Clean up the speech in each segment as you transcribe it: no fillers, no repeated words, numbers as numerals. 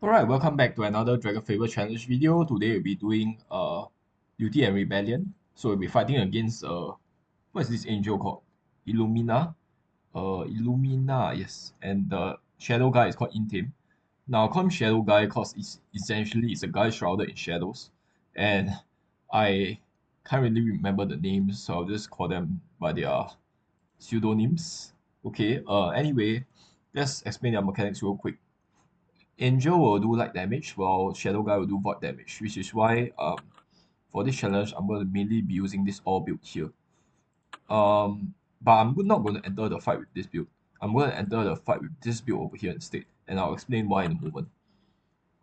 Alright, welcome back to another Dragonfable challenge video. Today we'll be doing Duty and Rebellion. So we'll be fighting against what is this angel called? Illumina. Illumina, yes. And the shadow guy is called Intaym. Now I call him shadow guy because it's a guy shrouded in shadows. And I can't really remember the names, so I'll just call them by their pseudonyms. Okay, anyway, let's explain their mechanics real quick. Angel will do light damage, while Shadow Guy will do void damage, which is why for this challenge I'm going to mainly be using this all build here. But I'm not going to enter the fight with this build. I'm going to enter the fight with this build over here instead, and I'll explain why in a moment.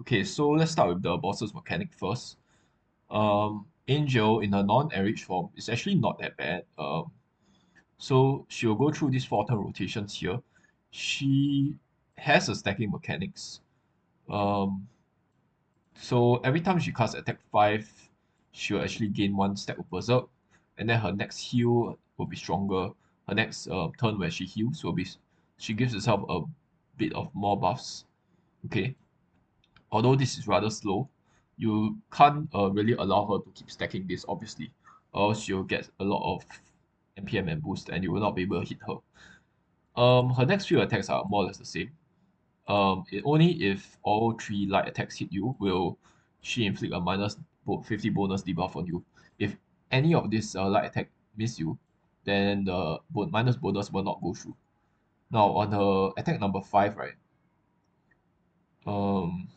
Okay, so let's start with the boss's mechanic first. Angel in her non-enriched form is actually not that bad. So she will go through these 4 turn rotations here. She has a stacking mechanics. Um, So every time she casts attack 5, she will actually gain 1 stack of berserk, and then her next heal will be stronger. Her next turn where she heals will be she gives herself a bit of more buffs. Okay, although this is rather slow, you can't really allow her to keep stacking this obviously, or she'll get a lot of NPM and boost, and you will not be able to hit her. Her next few attacks are more or less the same. Only if all 3 light attacks hit you will she inflict a minus 50 bonus debuff on you. If any of this light attack miss you, then the minus bonus will not go through. Now on her attack number 5, right? Um,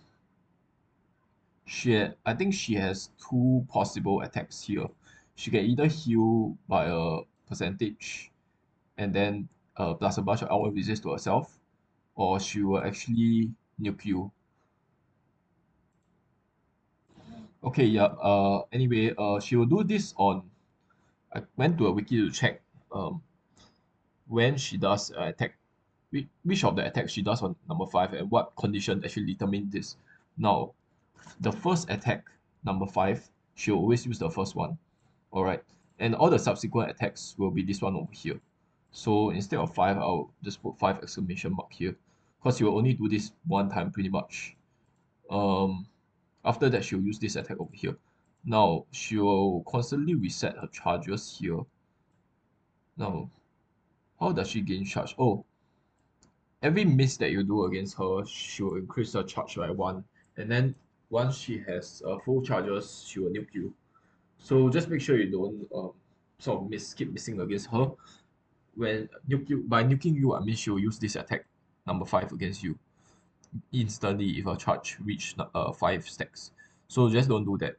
I think she has 2 possible attacks here. She can either heal by a percentage and then plus a bunch of outward resist to herself, or she will actually nuke you. Okay, yeah. Anyway, she will do this on. I went to a wiki to check um when she does attack, which of the attacks she does on number 5 and what condition actually determine this. Now, the first attack, number 5, she'll always use the first one. Alright. And all the subsequent attacks will be this one over here. So instead of 5, I'll just put 5 exclamation mark here. Because she will only do this one time pretty much. Um After that, she'll use this attack over here. Now, she'll constantly reset her charges here. Now, how does she gain charge? Oh, every miss that you do against her, she will increase her charge by 1. And then once she has full charges, she will nuke you. So just make sure you don't sort of keep missing against her. By nuking you, I mean she'll use this attack number 5 against you instantly if her charge reach 5 stacks. So just don't do that.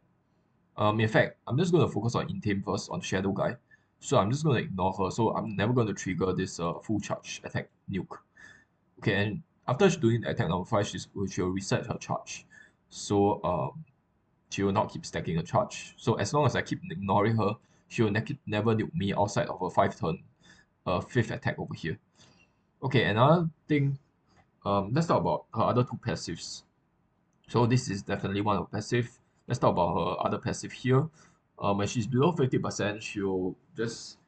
In fact, I'm just going to focus on Intaym first, on Shadow Guy. So I'm just going to ignore her. So I'm never going to trigger this full charge attack nuke. Okay, and after she's doing the attack number 5, she'll reset her charge. So she will not keep stacking her charge. So as long as I keep ignoring her, she will never nuke me outside of a 5 turn 5th attack over here. Okay, another thing, let's talk about her other 2 passives. So this is definitely one of passive. Let's talk about her other passive here. When she's below 50%, she'll just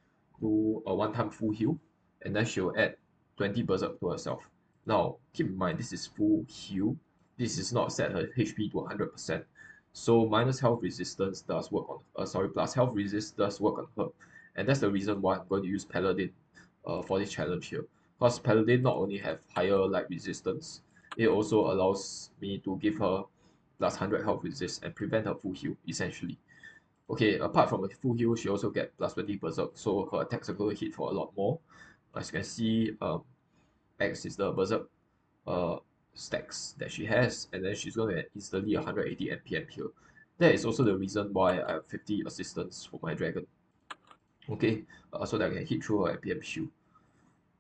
do a one-time full heal, and then she'll add 20 berserk to herself. Now, keep in mind, this is full heal. This is not set her HP to 100%. So minus health resistance does work on, plus health resist does work on her. And that's the reason why I'm going to use Paladin for this challenge here. Because Paladin not only have higher light resistance, it also allows me to give her plus 100 health resist and prevent her full heal, essentially. Okay, apart from a full heal, she also get plus 20 berserk, so her attacks are going to hit for a lot more. As you can see, X is the berserk uh, stacks that she has, and then she's going to get instantly 180 NPM here. That is also the reason why I have 50 assistance for my dragon. Okay, so that I can hit through her NPM shield.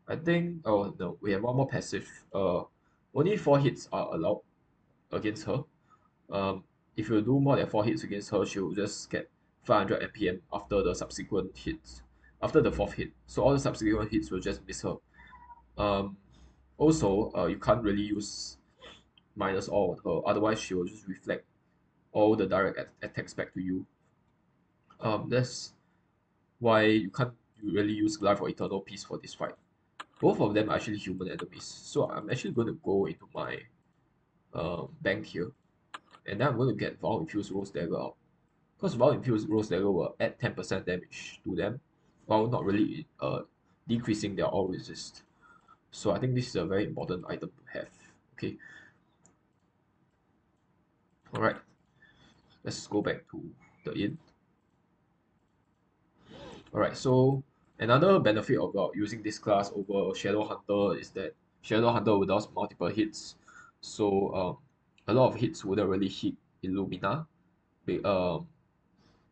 I think, oh no, we have one more passive. Only 4 hits are allowed against her. If you do more than 4 hits against her, she'll just get 500 NPM after the subsequent hits, after the 4th hit. So all the subsequent hits will just miss her. Um, Also, you can't really use minus all on her, otherwise she will just reflect all the direct attacks back to you. That's why you can't really use Glaive or Eternal Peace for this fight. Both of them are actually human enemies, so I'm actually going to go into my bank here, and then I'm going to get Vow Infused Rose Dagger out. Because Vow Infused Rose Dagger will add 10% damage to them, while not really decreasing their all resist. So I think this is a very important item to have. Okay, alright, let's go back to the inn. Alright, so another benefit about using this class over Shadow Hunter is that Shadow Hunter does multiple hits. So a lot of hits wouldn't really hit Illumina be- um,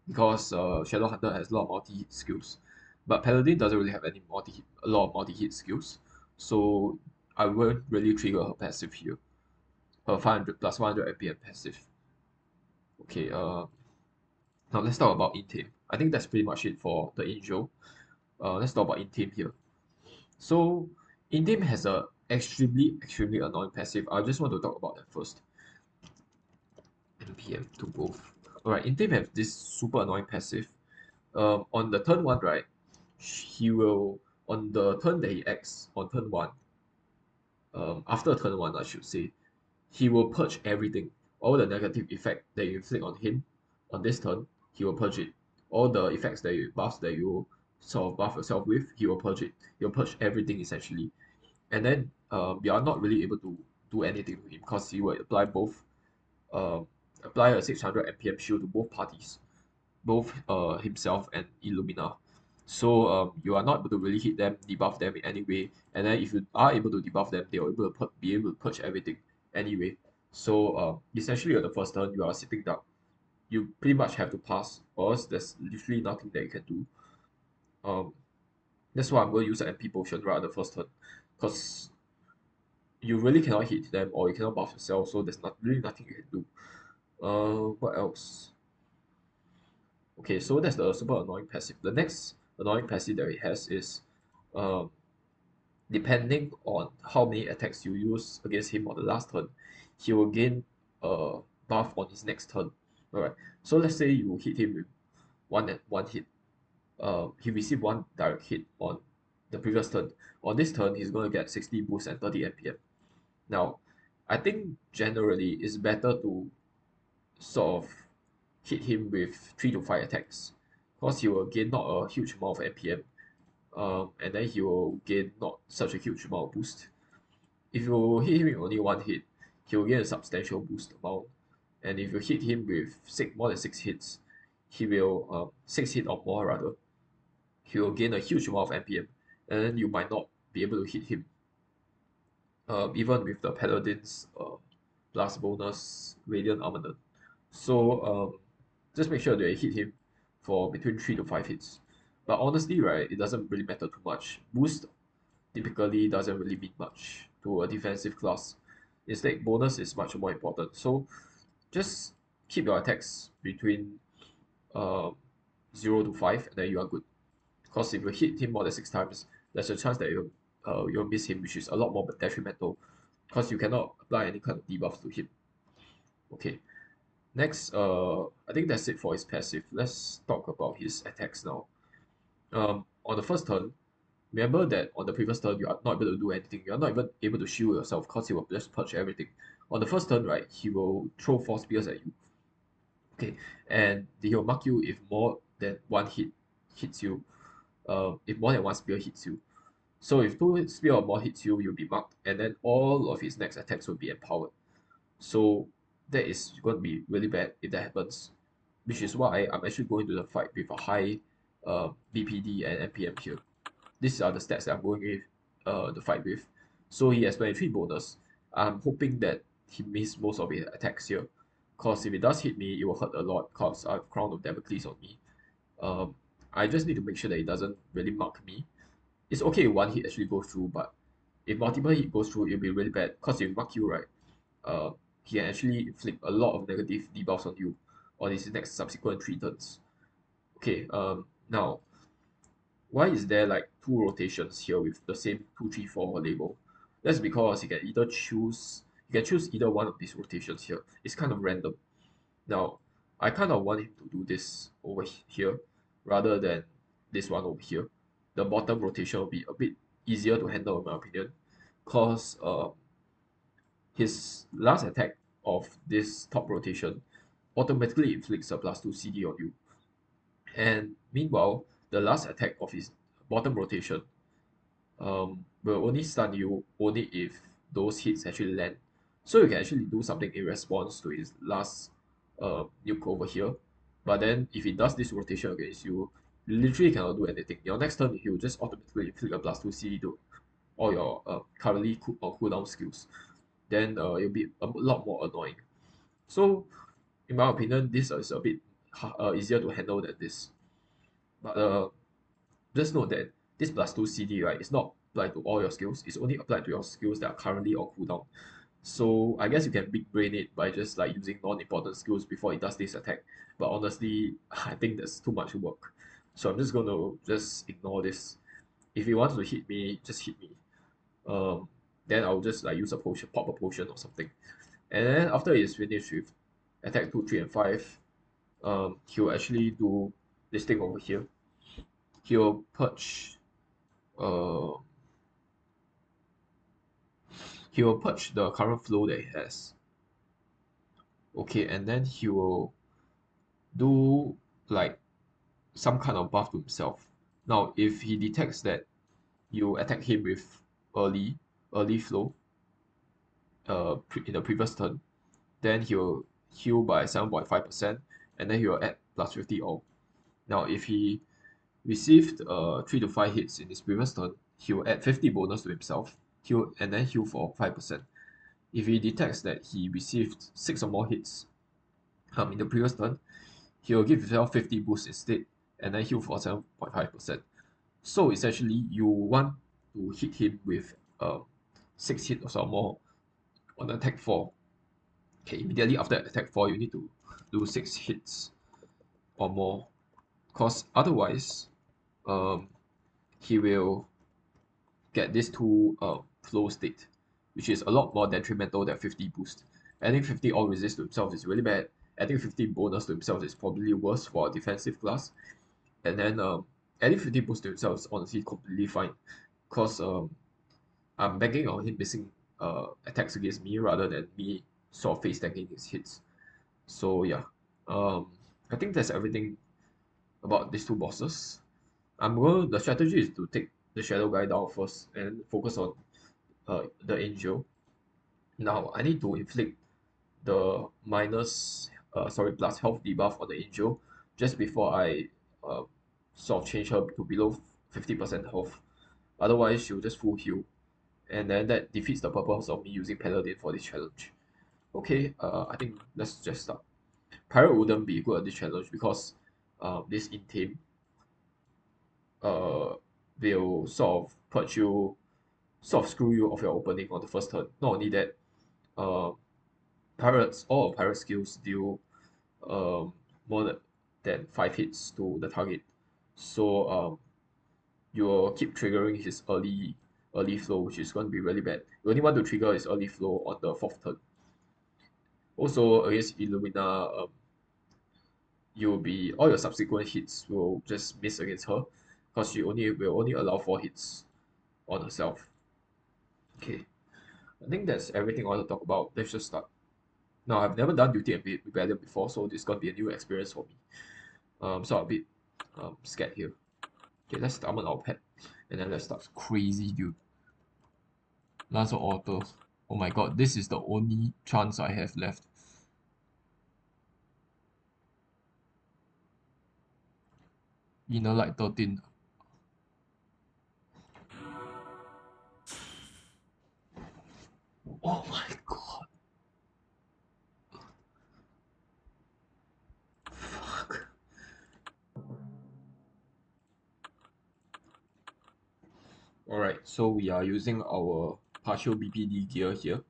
because Shadow Hunter has a lot of multi-hit skills. But Paladin doesn't really have a lot of multi-hit skills. So I won't really trigger her passive here. Her 500 plus 100 APM passive. Okay, now let's talk about Intaym. I think that's pretty much it for the Angel. Let's talk about Intaym here. So Intaym has a extremely annoying passive. I just want to talk about that first. NPM to both. Alright, Intaym have this super annoying passive. On the turn one, right? He will on the turn that he acts on turn one. After turn one, I should say, he will purge everything. All the negative effect that you inflict on him on this turn, he will purge it. All the effects that you buffs that you sort of buff yourself with, he will purge it. He'll purge everything essentially. And then you are not really able to do anything to him because he will apply both um, apply a 600 MPM shield to both parties, both himself and Illumina. So you are not able to really hit them, debuff them in any way. And then if you are able to debuff them, they are able to be able to purge everything anyway. So essentially on the first turn, you are sitting down. You pretty much have to pass, or else there's literally nothing that you can do. Um, that's why I'm going to use an MP potion right on the first turn, because you really cannot hit them or you cannot buff yourself, so there's not really nothing you can do. What else? Okay, so that's the super annoying passive. The next annoying passive that he has is, um, depending on how many attacks you use against him on the last turn, he will gain a buff on his next turn. Alright, so let's say you hit him with one hit. He received one direct hit on the previous turn. On this turn, he's going to get 60 boost and 30 MPM. Now, I think generally it's better to sort of hit him with 3 to 5 attacks because he will gain not a huge amount of MPM, and then he will gain not such a huge amount of boost. If you hit him with only one hit, he will gain a substantial boost amount, and if you hit him with more than 6 hits, he will 6 hit or more rather, he will gain a huge amount of MPM, and then you might not be able to hit him, even with the Paladin's plus bonus Radiant Armament. So just make sure that you hit him for between 3 to 5 hits. But honestly, right, it doesn't really matter too much. Boost typically doesn't really mean much to a defensive class. Instead, bonus is much more important. So just keep your attacks between um, 0 to 5 and then you are good. Because if you hit him more than 6 times, there's a chance that you'll miss him, which is a lot more detrimental. Because you cannot apply any kind of debuff to him. Okay. Next, I think that's it for his passive. Let's talk about his attacks now. On the first turn, remember that on the previous turn you are not able to do anything. You are not even able to shield yourself because he will just purge everything. On the first turn, right, he will throw 4 spears at you. Okay, and he will mark you if more than one hit hits you. If more than one spear hits you. So if 2 spear or more hits you, you'll be marked, and then all of his next attacks will be empowered. So that is going to be really bad if that happens, which is why I'm actually going to the fight with a high BPD and MPM here. These are the stats that I'm going with the fight with. So he has 23 bonus. I'm hoping that he missed most of his attacks here. Because if it does hit me, it will hurt a lot because I have Crown of Damocles on me. Um, I just need to make sure that it doesn't really mark me. It's okay if one hit actually goes through, but if multiple hit goes through, it'll be really bad. Because if it mark you, right, uh, he can actually inflict a lot of negative debuffs on you on his next subsequent 3 turns. Okay, now, why is there like 2 rotations here with the same 2, 3, 4 label? That's because you can choose either one of these rotations here. It's kind of random. Now, I kind of want him to do this over here rather than this one over here. The bottom rotation will be a bit easier to handle in my opinion, because his last attack of this top rotation automatically inflicts a +2 CD on you. And meanwhile, the last attack of his bottom rotation will only stun you only if those hits actually land. So you can actually do something in response to his last nuke over here. But then if he does this rotation against you, you literally cannot do anything. Your next turn, he will just automatically inflict a +2 CD to all your currently cooldown skills. Then it'll be a lot more annoying. So, in my opinion, this is a bit easier to handle than this. But just note that this +2 CD, right, is not applied to all your skills. It's only applied to your skills that are currently on cooldown. So I guess you can big brain it by just like using non-important skills before it does this attack. But honestly, I think that's too much work. So I'm just gonna just ignore this. If he wants to hit me, just hit me. Um, then I'll just like use a potion, pop a potion or something. And then after he's finished with attack 2, 3, and 5, he'll actually do this thing over here. He'll purge uh he will purge the current flow that he has. Okay, and then he will do like some kind of buff to himself. Now, if he detects that you attack him with early flow in the previous turn, then he will heal by 7.5%, and then he will add +50 all. Now, if he received 3 to 5 hits in his previous turn, he will add 50 bonus to himself, heal, and then heal for 5%. If he detects that he received 6 or more hits in the previous turn, he will give himself 50 boost instead, and then heal for 7.5%. So essentially, you want to hit him with 6 hits or more on attack 4. Okay, immediately after attack 4, you need to do 6 hits or more, because otherwise, um, he will get this 2 flow state, which is a lot more detrimental than 50 boost. Adding 50 all resist to himself is really bad. Adding 50 bonus to himself is probably worse for a defensive class. And then adding 50 boost to himself is honestly completely fine, because I'm banking on him missing attacks against me rather than me sort of face tanking his hits. So yeah, um, I think that's everything about these two bosses. The strategy is to take the shadow guy down first and focus on the angel. Now I need to inflict the plus health debuff on the angel just before I uh, sort of change her to below 50% health. Otherwise, she'll just full heal, and then that defeats the purpose of me using Paladin for this challenge. Okay, I think let's just start. Pirate wouldn't be good at this challenge because this Intaym uh, will sort of put you, sort of screw you off your opening on the first turn. Not only that, uh, all of pirate skills deal more than 5 hits to the target. So you will keep triggering his early flow, which is going to be really bad. You only want to trigger his early flow on the 4th turn. Also, against Illumina, all your subsequent hits will just miss against her, because she only will only allow 4 hits on herself. Okay, I think that's everything I want to talk about. Let's just start. Now, I've never done Duty and Rebellion before, so this is going to be a new experience for me. So I'm a bit scared here. Okay, let's summon our pet, and then let's start. Crazy, dude. Lancer Auto. Oh my god, this is the only chance I have left. Inner Light 13. Oh my god. Fuck. Alright, so we are using our partial BPD gear here.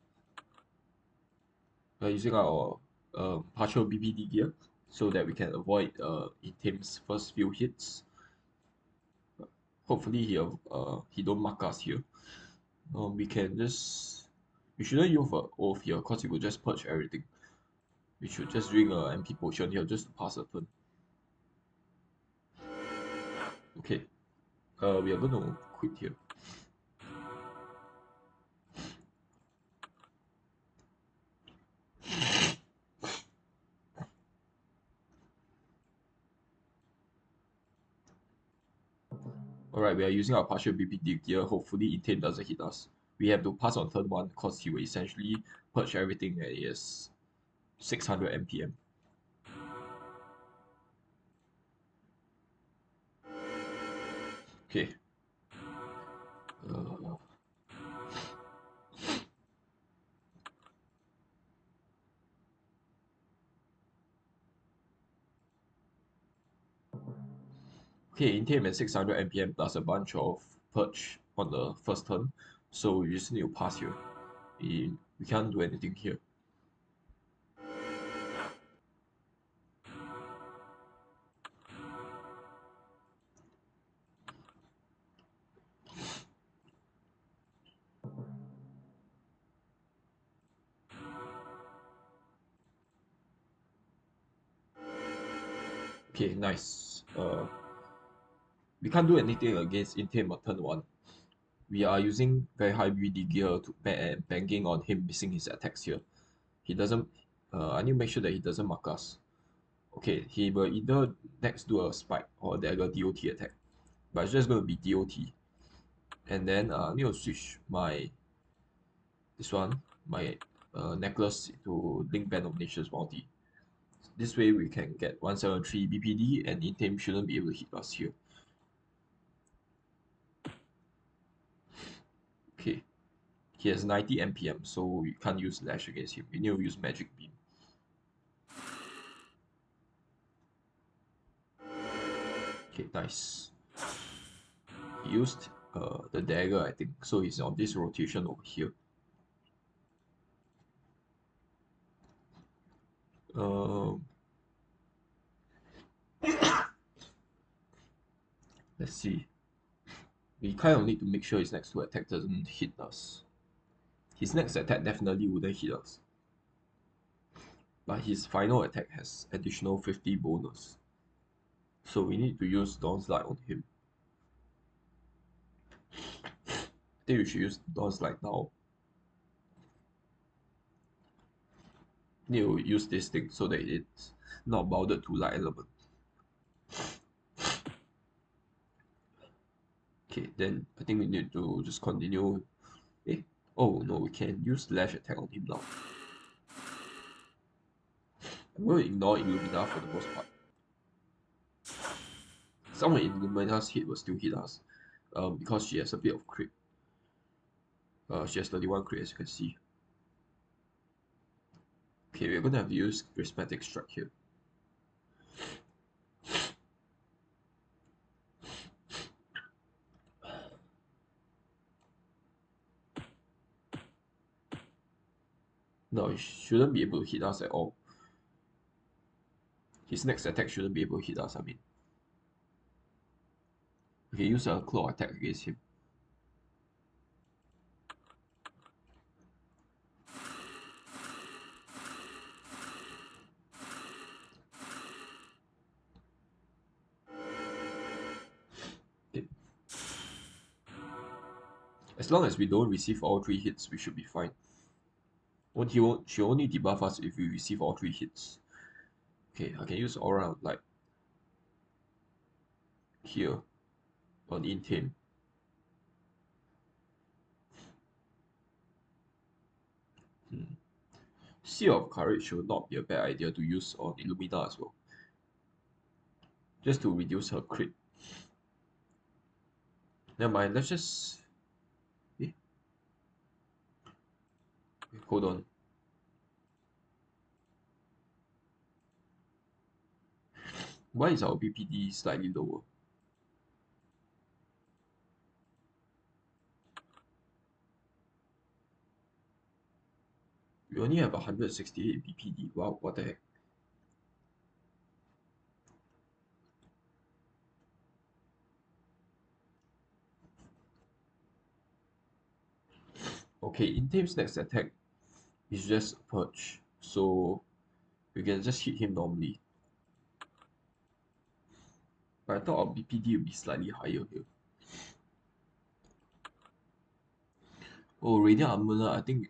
We're using our partial BPD gear so that we can avoid Intaym's first few hits. Hopefully he don't mark us here. We shouldn't use an oath here because it will just purge everything. We should just drink a MP potion here just to pass a turn. Okay, we are gonna quit here. Alright, we are using our partial BPD gear. Hopefully Intaym doesn't hit us. We have to pass on turn 1 because he will essentially purge everything at is 600 MPM. Okay. Uh, okay, Intaym at 600 MPM plus a bunch of purge on the first turn. So we just need to pass here. We can't do anything here. Okay, nice. We can't do anything against Intaym on turn 1. We are using very high BD gear to banking on him missing his attacks here. He doesn't. I need to make sure that he doesn't mark us. Okay, he will either next do a spike or dagger DOT attack, but it's just going to be DOT. And then I need to switch my necklace to Link Band of Nations multi. This way we can get 173 BPD and Intaym shouldn't be able to hit us here. Okay, he has 90 MPM, so we can't use Lash against him. We need to use Magic Beam. Okay, nice. He used the dagger, I think, so he's on this rotation over here. Let's see. We kind of need to make sure his next 2 attack doesn't hit us. His next attack definitely wouldn't hit us. But his final attack has additional 50 bonus. So we need to use Dawn's Light on him. I think we should use Dawn's Light now. Need to use this thing so that it's not bounded to light element. Okay, then I think we need to just continue. Oh no, we can use Lash attack on him now. I'm going to ignore Ilumina for the most part. Someone in Illumina's hit will still hit us because she has a bit of crit. She has 31 crit as you can see. Okay, we're gonna have to use prismatic strike here. No, he shouldn't be able to hit us at all. His next attack shouldn't be able to hit us, I mean. We can use a claw attack against him. Okay. As long as we don't receive all 3 hits, we should be fine. She only debuff us if we receive all 3 hits. Okay, I can use Aura Light here on Intaym. Sea of Courage should not be a bad idea to use on Illumina as well. Just to reduce her crit. Never mind, let's just... Hold on. Why is our BPD slightly lower? We only have 168 BPD. Wow, what the heck? Okay, Intaym's next attack is just a purge, so we can just hit him normally. But I thought our BPD would be slightly higher here. Oh, Radiant Amulet, I think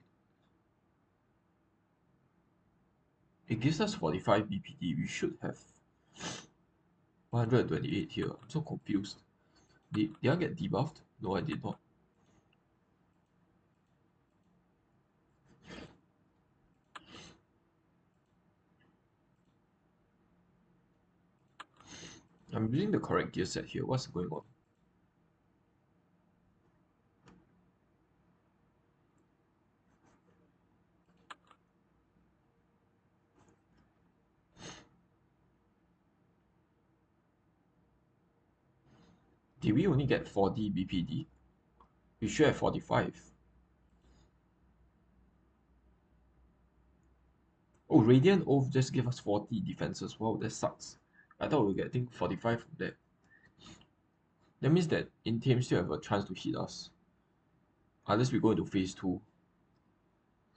it gives us 45 BPD. We should have 128 here. I'm so confused. Did I get debuffed? No, I did not. I'm using the correct gear set here. What's going on? Did we only get 40 BPD? We should have 45. Oh, Radiant Oath just gave us 40 defenses. Wow, that sucks. I thought we were getting 45 from that. That means that Intaym still have a chance to hit us. Unless we go into phase 2.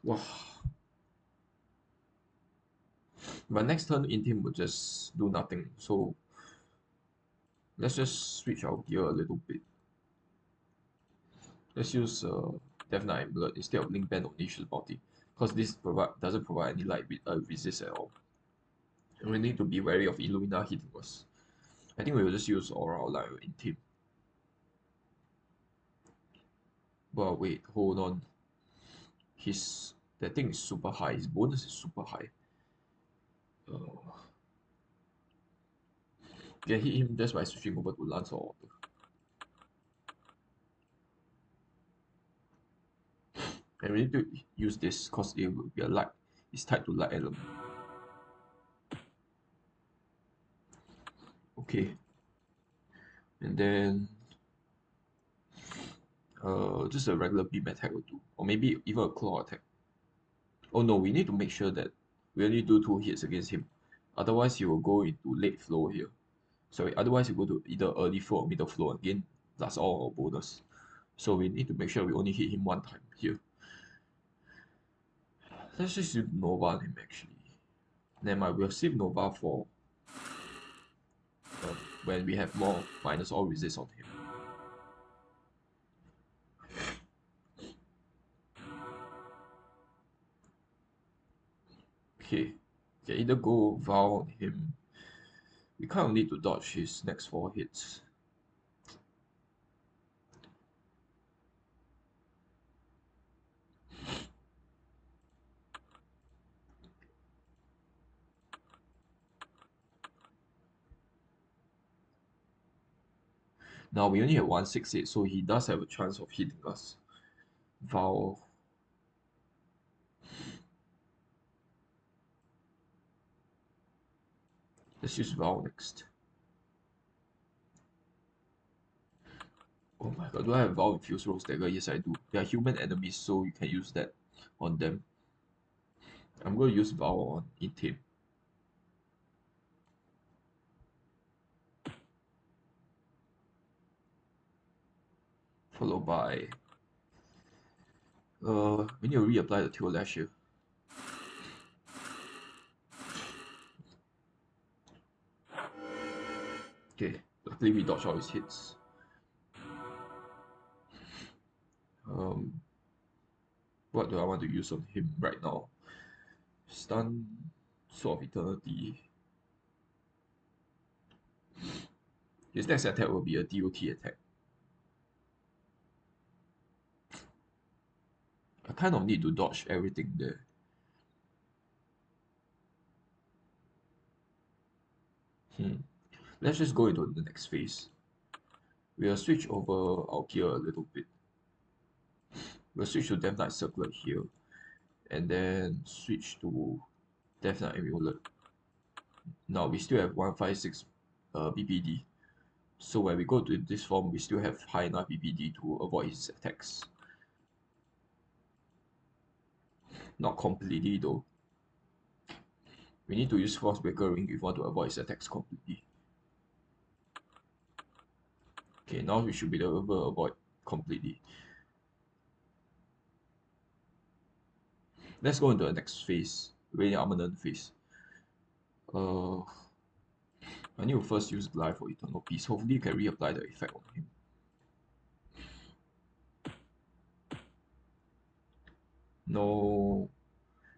Wow. But next turn, Intaym will just do nothing. So let's just switch our gear a little bit. Let's use Definite Amulet instead of Link Band of Nature's Bounty. Because this doesn't provide any light resist at all. And we need to be wary of Ilumina hitting us. I think we will just use Aura Light Intaym. Well, wait, hold on. That thing is super high. His bonus is super high. Can hit him just by switching over to Lance or Auto. And we need to use this because it will be a light. It's tied to light element. Okay. And then just a regular beam attack will do. Or maybe even a claw attack. Oh no, we need to make sure that we only do 2 hits against him. Otherwise he will go into late flow here. Sorry, otherwise you go to either early flow or middle flow again. That's all our bonus. So we need to make sure we only hit him 1 time here. Let's just use Nova on him actually. Never mind, we'll save Nova for when we have more minus or resist on him. Okay, can either go Vow on him. We kind of need to dodge his next 4 hits. Now we only have 168, so he does have a chance of hitting us. Vow. Let's use Vow next. Oh my god, do I have Vow Infused Rose Dagger? Yes, I do. They are human enemies, so you can use that on them. I'm going to use Vow on Intaym. Followed by... we need to reapply the Tail Lash here. Okay, luckily we dodged all his hits. What do I want to use on him right now? Stun, Sword of Eternity. His next attack will be a DOT attack. I kind of need to dodge everything there. Let's just go into the next phase. We'll switch over our gear a little bit. We'll switch to Death Knight Circlet here. And then switch to Death Knight Amulet. Now we still have 156 BPD. So when we go to this form, we still have high enough BPD to avoid his attacks. Not completely though. We need to use Frostbreaker Ring if we want to avoid his attacks completely. Okay, now we should be able to avoid completely. Let's go into the next phase, Radiant Armament phase. I need to first use Glaive for Eternal Peace. Hopefully you can reapply the effect on him. No,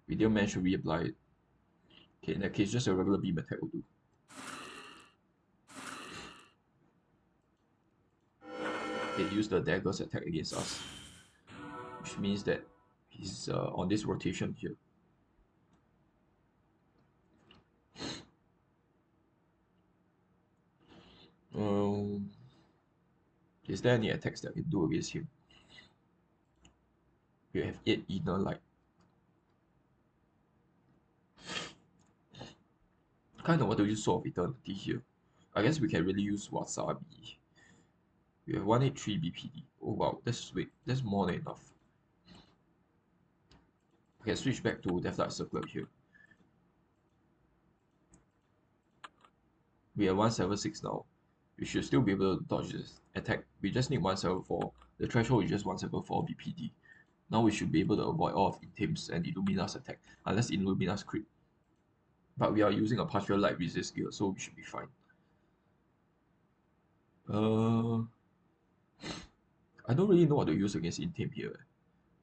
we didn't manage to reapply it. Okay, in that case, just a regular beam attack will do. it used the dagger's attack against us, which means that he's on this rotation here. Um, is there any attacks that I can do against him? We have 8 inner light. Kind of want to use Sword of Eternity here. I guess we can really use Wasabi. We have 183 BPD. Oh wow, that's more than enough. I can switch back to Deathlike Circlet here. We are 176 now. We should still be able to dodge this attack. We just need 174. The threshold is just 174 BPD. Now we should be able to avoid all of Intaym's and Illumina's attack, unless Illumina's crit. But we are using a partial light resist gear, so we should be fine. I don't really know what to use against Intaym here.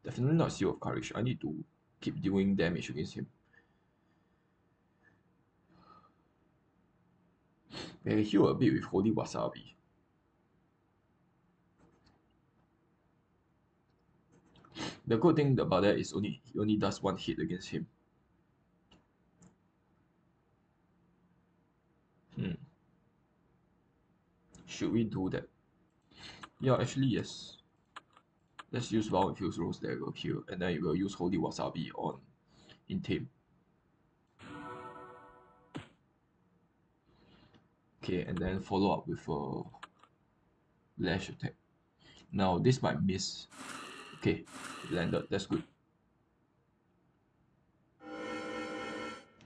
Definitely not Seal of Courage. I need to keep doing damage against him. We can heal a bit with Holy Wasabi. The good thing about that is he only does 1 hit against him. Should we do that? Yeah, actually yes. Let's use Vow Infused Rose Dagger here, and then we'll use Holy Wasabi on Intaym. Okay, and then follow up with a Lash attack. Now this might miss. Okay, it landed. That's good.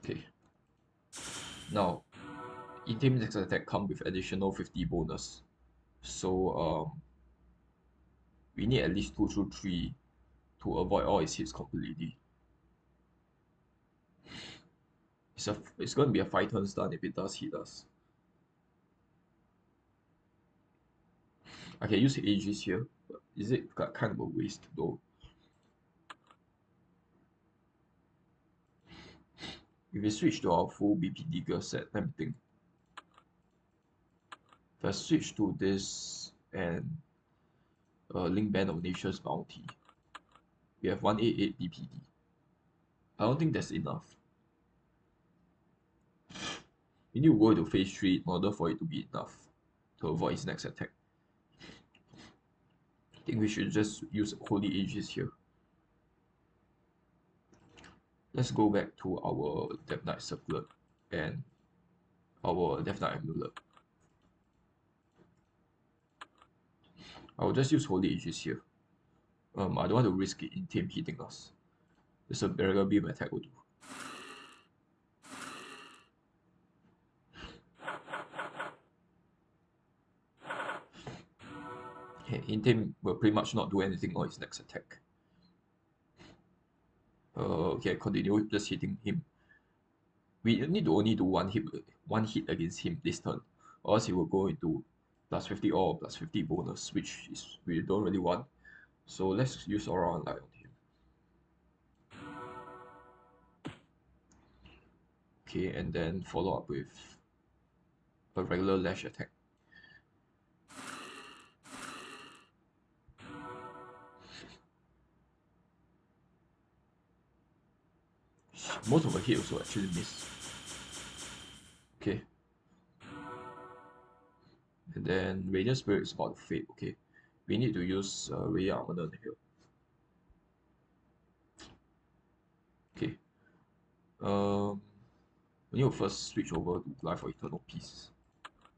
Okay. Now, Intaym next attack comes with additional 50 bonus. So we need at least 2 through 3 to avoid all his hits completely. It's going to be a 5-turn stun if it does hit us. I can use Aegis here, but is it kind of a waste though? If we switch to our full BPD gear set, let me think. If I switch to this and Link Band of Nature's Bounty, we have 188 BPD. I don't think that's enough. We need to go to phase 3 in order for it to be enough to avoid his next attack. I think we should just use Holy Aegis here. Let's go back to our Death Knight Circlet and our Death Knight Amulet. I will just use Holy Aegis here. I don't want to risk it Intaym hitting us. Just a barrier beam attack will do. Okay, Intaym will pretty much not do anything on his next attack. Okay, continue just hitting him. We need to only do one hit against him this turn, or else he will go into plus 50 or plus 50 bonus, which is we don't really want. So let's use Aura on Light on him. Okay, and then follow up with a regular Lash attack. Most of the hit also actually miss. Okay. And then Radiant Spirit is about to fade. Okay. We need to use Radiant Armament here. Okay. We need to first switch over to Glaive for Eternal Peace.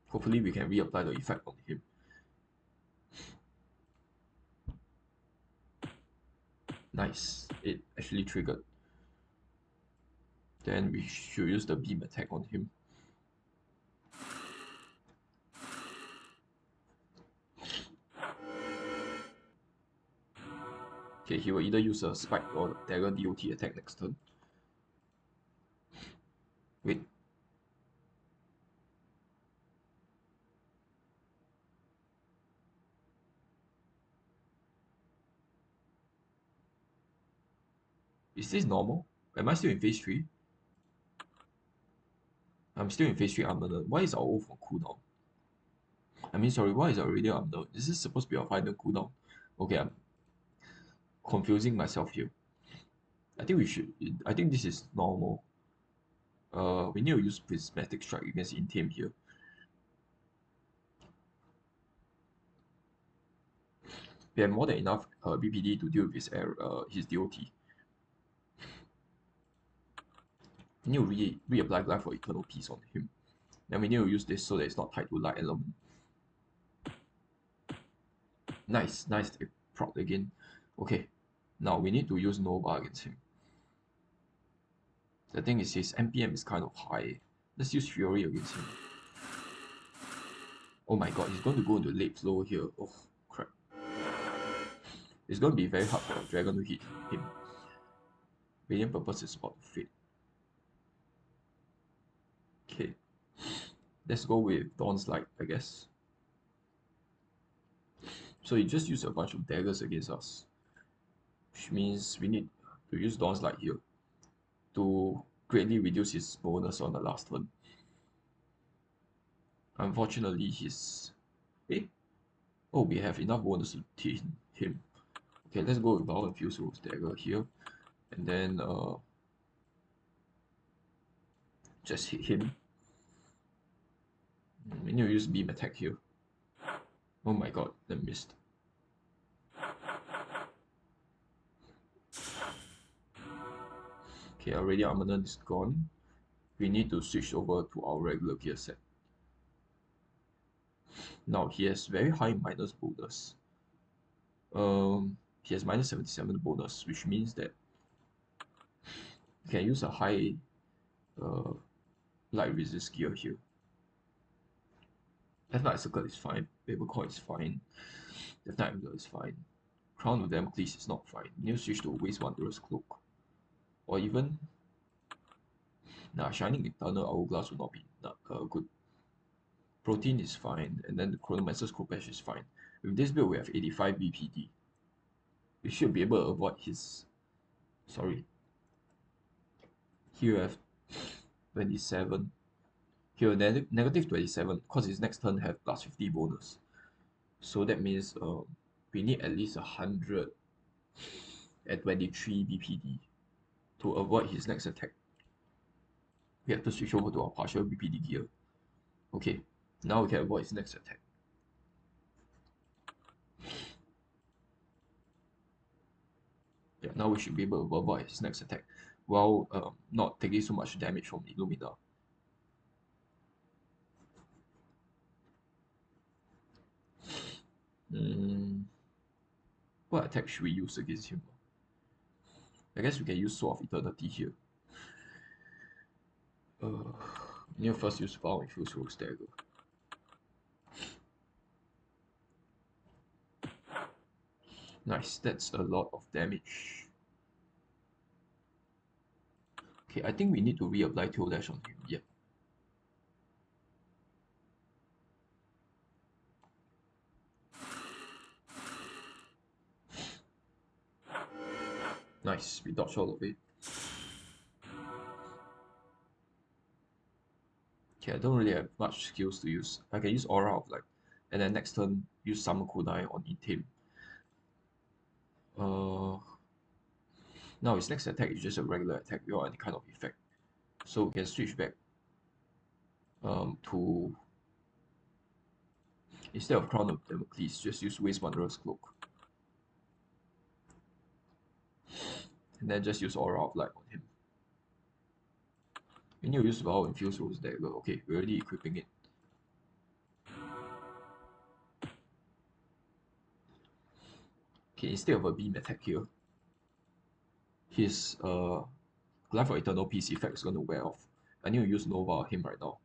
Hopefully we can reapply the effect on him. Nice. It actually triggered. Then we should use the beam attack on him. Okay, he will either use a spike or dagger DOT attack next turn. Wait. Is this normal? Am I still in phase 3? I'm still in phase 3 armor. Why is our oath on cooldown? I mean, sorry, why is it already under? This is supposed to be our final cooldown. Okay, I'm confusing myself here. I think we should. I think this is normal. We need to use prismatic strike against Intaym here. We have more than enough BPD to deal with his DOT. We need to reapply glaive for eternal peace on him. Then we need to use this so that it's not tied to light element. Nice, nice prod again. Okay, now we need to use Nova against him. The thing is his MPM is kind of high. Let's use Fury against him. Oh my god, he's going to go into late flow here. Oh crap. It's going to be very hard for a dragon to hit him. Radiant Purpose is about to fade. Okay. Let's go with Dawn's Light, I guess. So he just used a bunch of daggers against us. Which means we need to use Dawn's Light here to greatly reduce his bonus on the last turn. Unfortunately, his... Oh, we have enough bonus to hit him. Okay, let's go with Bow and Fuse Rose Dagger here. And then just hit him. We need to use Beam Attack here. Oh my god, that missed. Okay, already Armament is gone. We need to switch over to our regular gear set. Now he has very high minus bonus. He has minus 77 bonus, which means that you can use a high light resist gear here. Death Knight Circle is fine, Paper Coin is fine, Death Knight Amulet is fine, Crown of Damocles is not fine. New switch to Waste Wanderer's Cloak. Or even Shining Eternal Hourglass would not be good. Protein is fine, and then the Chronomancer's Kropesh is fine. With this build, we have 85 BPD. We should be able to avoid his... Sorry. Here we have 27. Here, negative 27, because his next turn have plus 50 bonus. So that means we need at least 100 at 23 BPD to avoid his next attack. We have to switch over to our partial BPD gear. Okay, now we can avoid his next attack. Yeah, now we should be able to avoid his next attack while not taking so much damage from Illumina. What attack should we use against him? I guess we can use Sword of Eternity here. We need to first use Vow and Fuse Rose Dagger. Nice, that's a lot of damage. Okay, I think we need to reapply Tail Dash on him. Yeah. Nice, we dodged all of it. Okay, I don't really have much skills to use. I can use Aura of Light, and then next turn use Summon Kunai on Intaym. Now his next attack is just a regular attack without any kind of effect. So we can switch back to... Instead of Crown of Damocles, just use Waste Wanderer's Cloak. And then just use Aura of Light on him. We need to use Vow and Fuse Rose Dagger. Okay, we're already equipping it. Okay, instead of a beam attack here, his Glaive for Eternal Peace effect is going to wear off. I need to use Nova on him right now.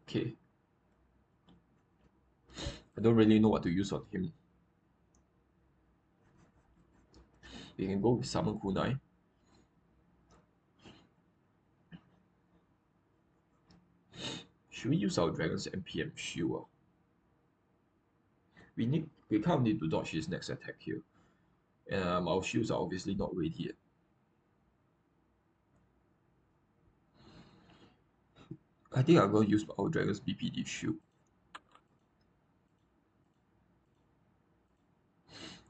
Okay. I don't really know what to use on him. We can go with Summon Kunai. Should we use our Dragon's MPM shield? We kind of need to dodge his next attack here. And our shields are obviously not ready yet. I think I'm going to use our Dragon's BPD shield.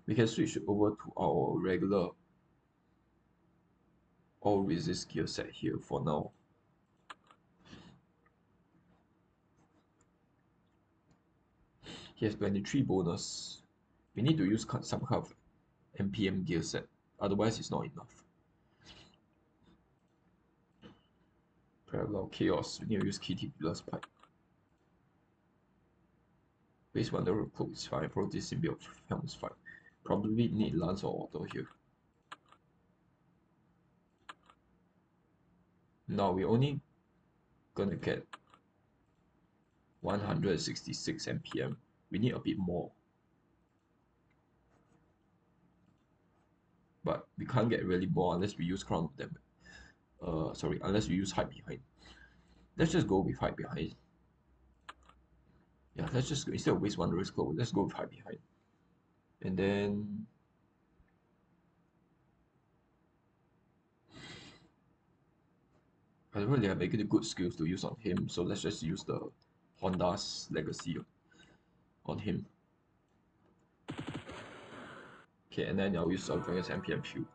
We can switch over to our regular all resist gear set here for now. He has 23 bonus. We need to use some kind of MPM gear set, otherwise it's not enough. Parallel Chaos, we need to use KT plus Pipe. Base Wanderer Cloak is fine, Protist Symbiote Helm is fine. Probably need Lance or Auto here. Now we're only gonna get 166 MPM. We need a bit more. But we can't get really more unless we use Crown of them. Unless we use Hide Behind. Let's just go with Hide Behind. Yeah, let's just go, instead of waste Wanderer's Cloak, let's go with Hide Behind. And then I don't really have any good skills to use on him, so let's just use the Honda's Legacy on him. Okay, and then I'll use our Dragon's MPM shield.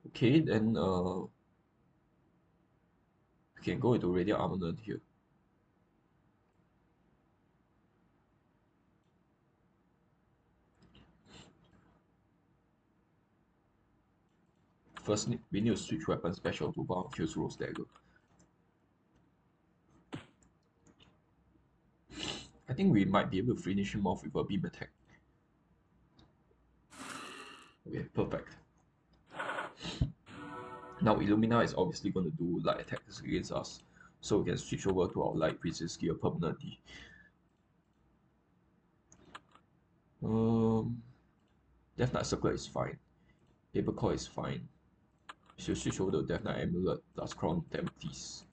Okay, then we can go into Radiant Amulet here. First, we need to switch weapon special to Bound Fuse Rose Dagger. I think we might be able to finish him off with a beam attack. Okay, perfect. Now Illumina is obviously going to do light attacks against us, so we can switch over to our light resist gear permanently. Death Knight Circlet is fine. Paper Core is fine. We should switch over to Death Knight Amulet, Dust Crown Tempties.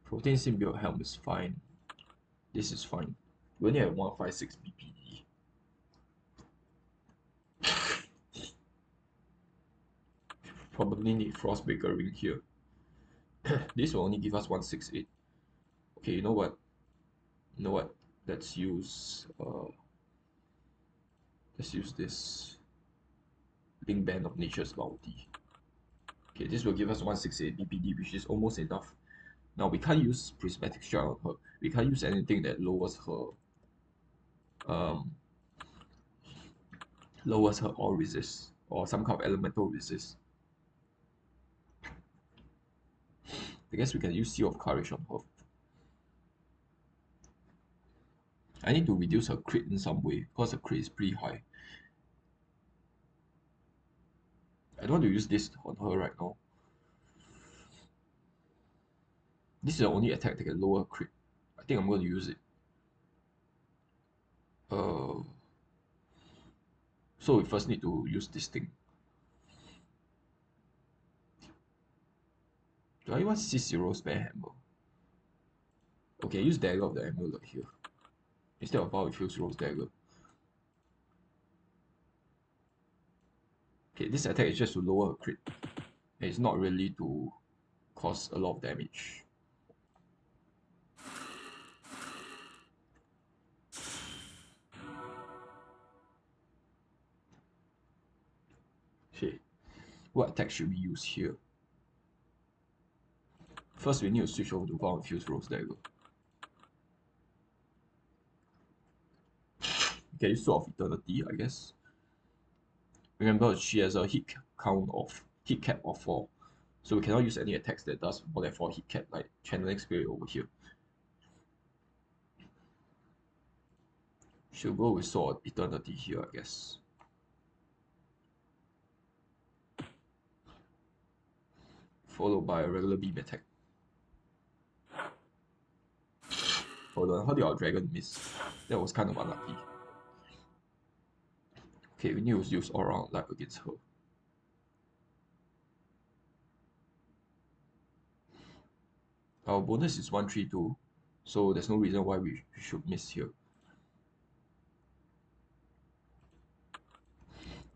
Protein Symbiote Helm is fine. This is fine. We only have 156 BPD. Probably need frostbreaker ring here. This will only give us 168. Okay, you know what? Let's use this Link Band of Nature's Bounty. Okay, this will give us 168 BPD, which is almost enough. Now we can't use prismatic strike on her. We can't use anything that lowers her all resist or some kind of elemental resist. I guess we can use Seal of Courage on her. I need to reduce her crit in some way because her crit is pretty high. I don't want to use this on her right now. This is the only attack that can lower crit. I think I'm going to use it. So we first need to use this thing. Do I want C0 spare hammer? Okay, use Dagger of the Amulet here. Instead of Power Fuse Rose Dagger. Okay, this attack is just to lower her crit. It's not really to cause a lot of damage. Okay, what attack should we use here? First, we need to switch over to Power Fuse Rose Dagger. We can use Sword of Eternity, I guess. Remember, she has a hit cap of 4. So we cannot use any attacks that does more than 4 hit cap, like Channeling Spirit over here. She'll go with Sword of Eternity here, I guess. Followed by a regular beam attack. Hold on, how did our dragon miss? That was kind of unlucky. Okay, we need to use all around light against her. Our bonus is 132, so there's no reason why we should miss here.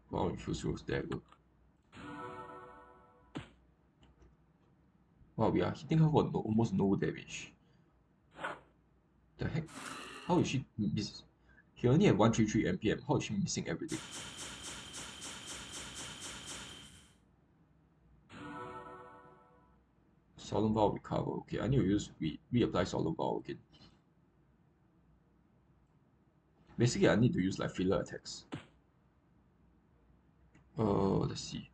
Wow, infused rose dagger. Wow, we are hitting her for almost no damage. The heck? How is she miss? He only had 133 MPM. How is she missing everything? Solemn Vow recover. Okay, I need to use reapply Solemn Vow again. Basically, I need to use like filler attacks. Let's see.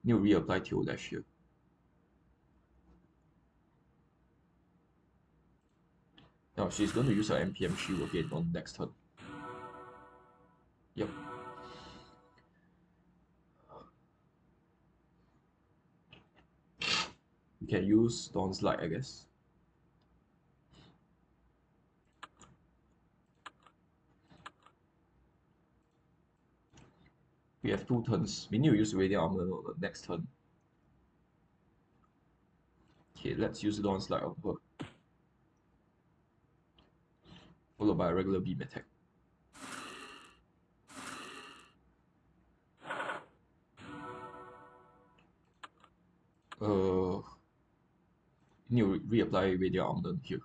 Need to reapply Tail Lash here. Now she's going to use her MPM shield again on next turn. Yep. We can use Dawn's Light, I guess. We have 2 turns. We need to use Radiant Armor on the next turn. Okay, let's use Dawn's Light on her. Followed by a regular beam attack. Need to reapply Radiant Armor here.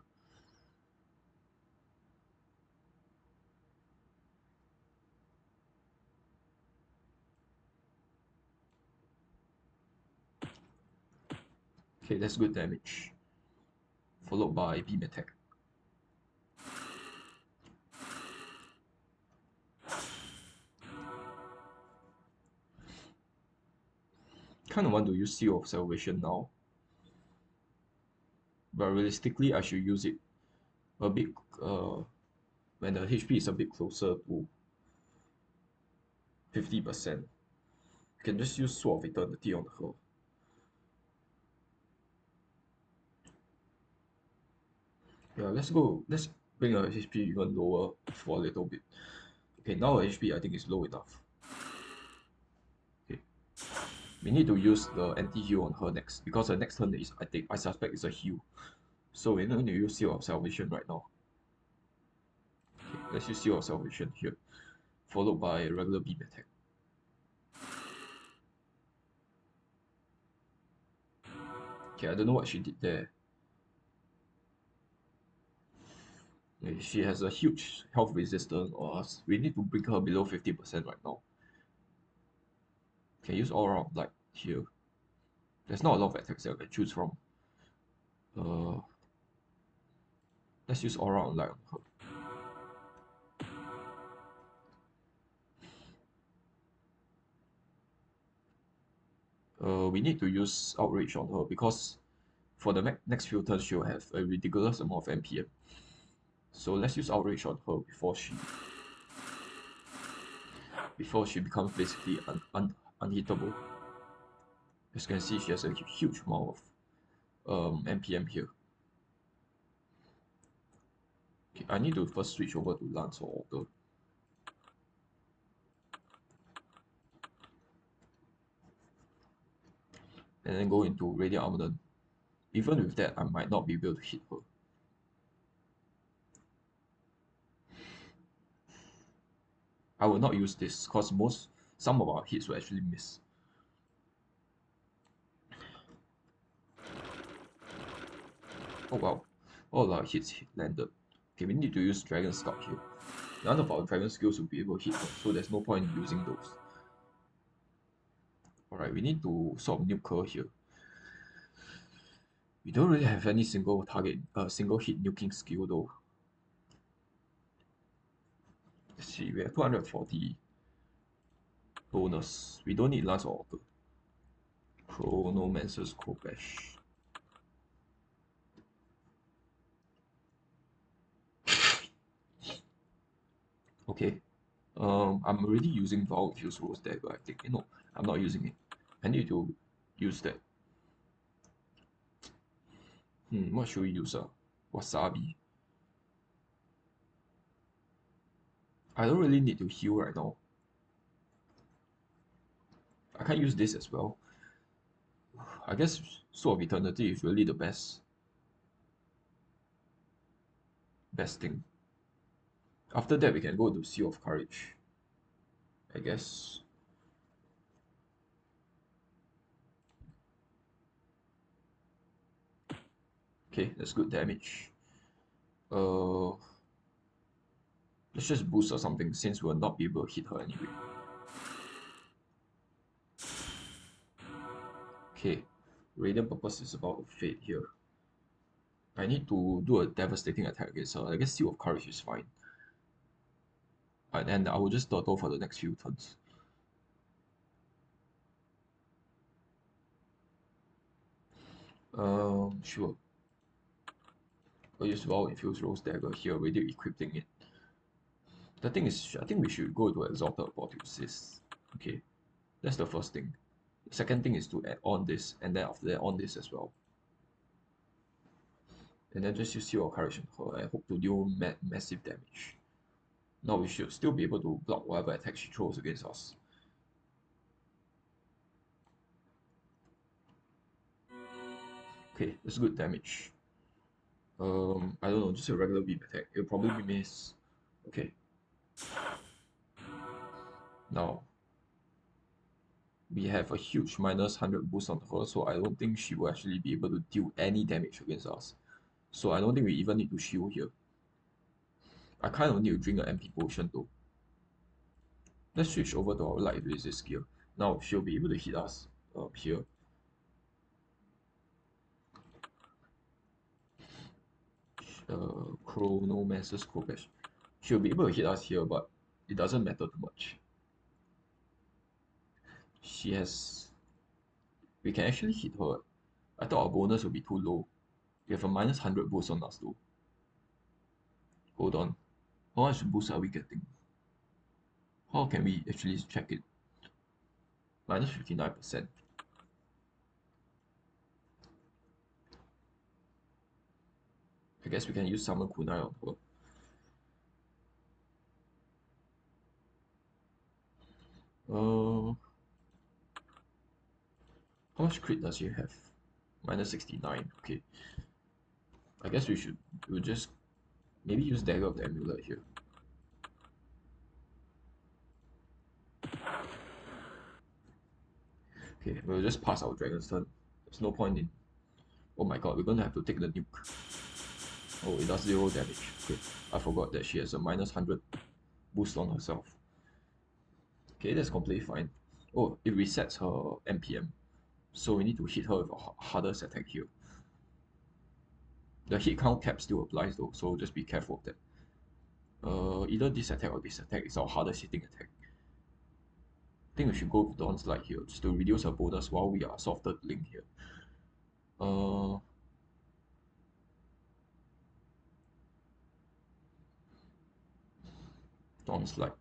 Okay, that's good damage. Followed by beam attack. Kind of want to use Seal of Salvation now. But realistically, I should use it a bit when the HP is a bit closer to 50%. You can just use Sword of Eternity on her. Yeah, let's go. Let's bring her HP even lower for a little bit. Okay, now her HP I think is low enough. Okay. We need to use the anti-heal on her next because her next turn is I suspect is a heal. So we're going to use Seal of Salvation right now. Okay, let's use Seal of Salvation here. Followed by a regular beam attack. Okay, I don't know what she did there. She has a huge health resistance, or we need to bring her below 50% right now. Can use all around light here. There's not a lot of attacks that I can choose from. Let's use all around light on her. We need to use outrage on her because for the next few turns she'll have a ridiculous amount of MPM. So let's use outrage on her before she becomes basically unhittable. As you can see, she has a huge amount of MPM here. Okay, I need to first switch over to Lance or Augur. And then go into Radiant Armor. Even with that, I might not be able to hit her. I will not use this because some of our hits will actually miss. Oh wow, all our hits landed. Okay, we need to use Dragon Scout here. None of our dragon skills will be able to hit her, so there's no point in using those. Alright, we need to sort of nuke her here. We don't really have any single hit nuking skill though. Let's see, we have 240 bonus. We don't need Lance or Augur. Chronomancer's Kopesh. Okay. I'm already using Vow Infused Rose Dagger, I think. No, I'm not using it. I need to use that. What should we use? Wasabi. I don't really need to heal right now. I can't use this as well. I guess Sword of Eternity is really the best. best thing. After that, we can go to Seal of Courage, I guess. Okay, that's good damage. Uh, let's just boost or something since we'll not be able to hit her anyway. Okay, Radiant Purpose is about to fade here. I need to do a devastating attack against her. I guess Seal of Courage is fine. And I will just turtle for the next few turns. Sure. I'll use Vow Infused Rose Dagger here, already equipping it. The thing is, I think we should go to Exalted Apotheosis. Okay, that's the first thing. The second thing is to add on this, and then after that on this as well. And then just use Seal of Courage on her. I hope to deal massive damage. Now we should still be able to block whatever attack she throws against us. Okay, that's good damage. I don't know, just a regular beam attack. It'll probably miss. Okay. Now, we have a huge minus 100 boost on her, so I don't think she will actually be able to deal any damage against us. So I don't think we even need to shield here. I kind of need to drink an MP potion though. Let's switch over to our light resist gear. Now she'll be able to hit us here. Chronomancer's Kopesh. She'll be able to hit us here, but it doesn't matter too much. She has... We can actually hit her. I thought our bonus would be too low. We have a minus 100 boost on us though. Hold on. How much boost are we getting? How can we actually check it? Minus 59%. I guess we can use Summon Kunai on her. How much crit does she have? Minus 69. Okay. I guess we'll just maybe use Dagger of the Amulet here. Okay, we'll just pass our Dragon's turn. There's no point in... Oh my god, we're gonna have to take the nuke. Oh, it does 0 damage. Okay, I forgot that she has a minus 100 boost on herself. Okay, that's completely fine. Oh, it resets her MPM. So we need to hit her with a hardest attack here. The hit count cap still applies though, so just be careful of that. Either this attack or this attack is our hardest hitting attack. I think we should go with Dawn's Light here, just to reduce her bonus while we are softer link here. Dawn's Light.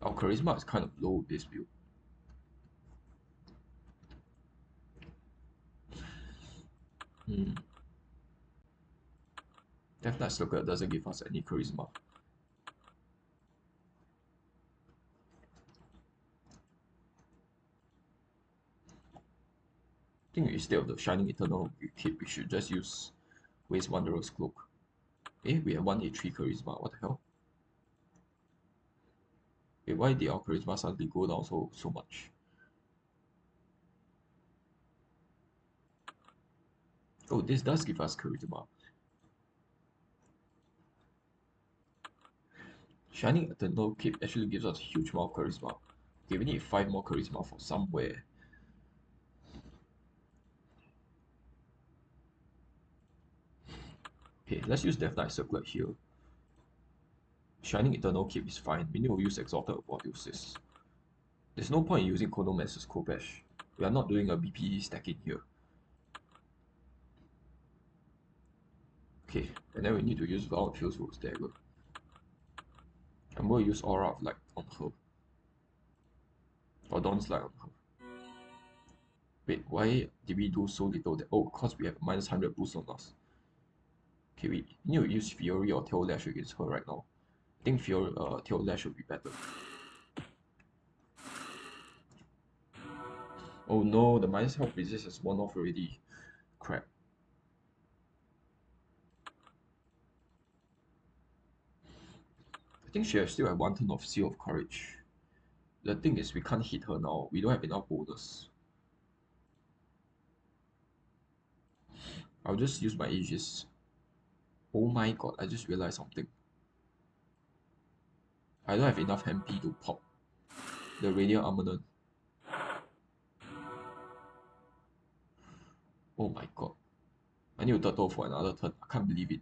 Our charisma is kind of low this build. Death Knight Circle doesn't give us any charisma. I think instead of the Shining Eternal Cape, we should just use Waste Wanderer's Cloak. Eh, we have 183 charisma, what the hell? Wait, why did our charisma suddenly go down so much? Oh, this does give us charisma. Shining Eternal Cape actually gives us a huge amount of charisma. Okay, we need 5 more charisma for somewhere. Okay, let's use Death Knight Circlet here. Shining Eternal Cape is fine. We need to use Exalted Apotheosis. There's no point in using Chronomancer's Kopesh. We are not doing a BPD stacking here. Okay, and then we need to use Vow Infused Rose Dagger. I'm going to use Aura of Light on her. Or Dawn's Light on her. Wait, why did we do so little? Oh, because we have minus 100 boost on us. Okay, we need to use Fury or Tail Lash against her right now. I think Fury, Tail Lash would be better. Oh no, the minus health resist has worn off already. Crap. I think she has still have one turn of Seal of Courage. The thing is, we can't hit her now. We don't have enough bonus. I'll just use my Aegis. Oh my god, I just realized something. I don't have enough MP to pop the radiant amulet. Oh my god. I need to turtle for another turn. I can't believe it.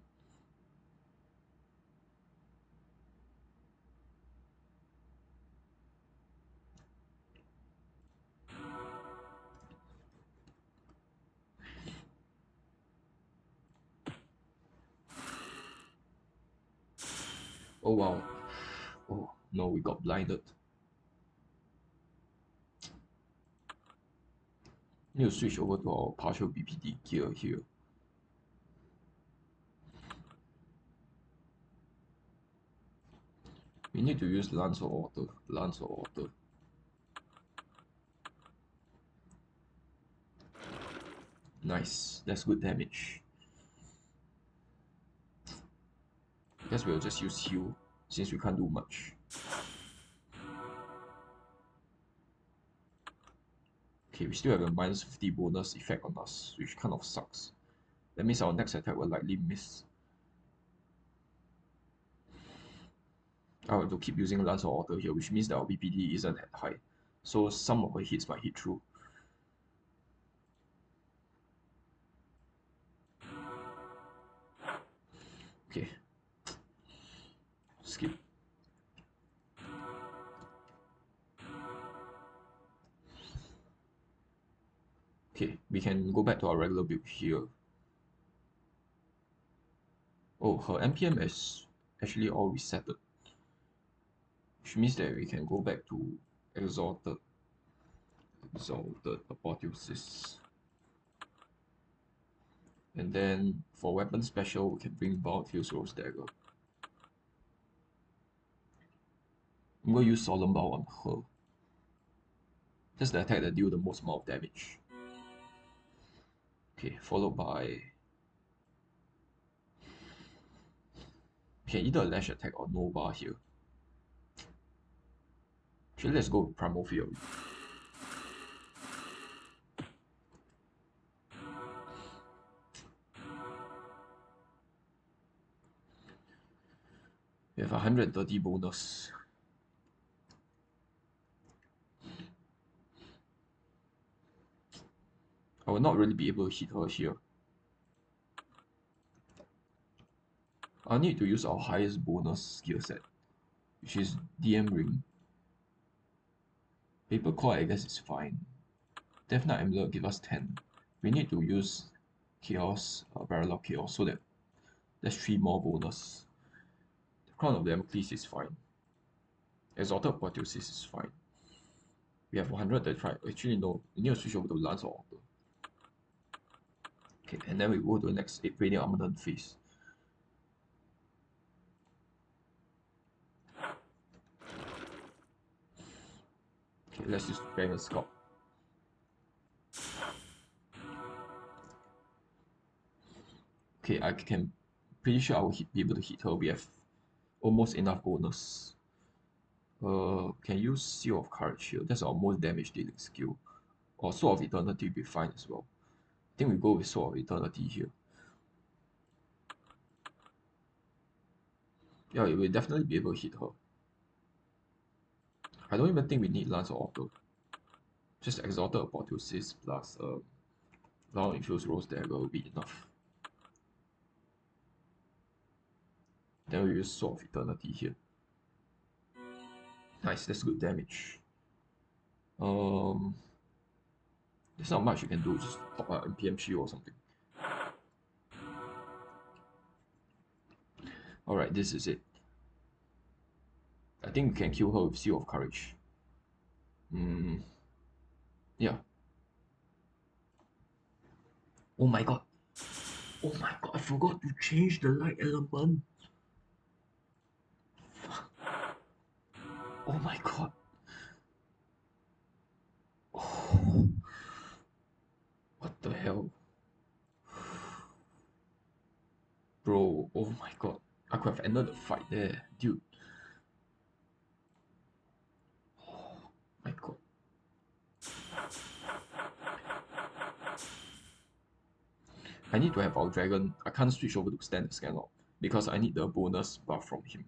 Oh wow. Oh no, we got blinded. Need to switch over to our partial BPD gear here. We need to use Lance of Water. Lance of Water. Nice. That's good damage. Guess we'll just use heal since we can't do much. Okay, we still have a minus 50 bonus effect on us, which kind of sucks. That means our next attack will likely miss. I have to keep using Lance of Water here, which means that our BPD isn't that high. So some of our hits might hit through. Okay. Skip. Okay, we can go back to our regular build here. Oh, her MPM is actually all resetted. Which means that we can go back to Exalted. Exalted Apotheosis. And then for weapon special, we can bring Bounteous Rose Dagger. I'm going to use Solemn Bow on her. That's the attack that deals the most amount of damage. Okay, followed by... Okay, either a Lash attack or Nova here. Actually, let's go with Primal Fury. We have 130 bonus. I will not really be able to hit her here. I'll need to use our highest bonus skill set, which is DM Ring. Paper Claw, I guess, is fine. Death Knight Amulet give us 10. We need to use Chaos, Barrel of Chaos, so that there's 3 more bonus. The Crown of Damocles is fine. Exalted Apotheosis is fine. We have 135. Actually, no. We need to switch over to Lance of Water. Okay, and then we go to the next Radiant Armament phase. Okay, let's use Dragon Scout. Okay, I can pretty sure I will be able to hit her. We have almost enough bonus. Can use Seal of Courage here. That's our most damage dealing skill. Or Sword of Eternity will be fine as well. I think we go with Sword of Eternity here. Yeah, we will definitely be able to hit her. I don't even think we need Lance or Auto. Just Exalted Apotheosis plus Long Infused Rose Dagger will be enough. Then we use Sword of Eternity here. Nice, that's good damage. There's not much you can do, just pop out NPM shield or something. Alright, this is it. I think we can kill her with Seal of Courage. Yeah. Oh my god. Oh my god, I forgot to change the light element. Oh my god. Oh. What the hell? Bro, oh my god. I could have ended the fight there, dude. I need to have our dragon. I can't switch over to standard scanlock because I need the bonus buff from him.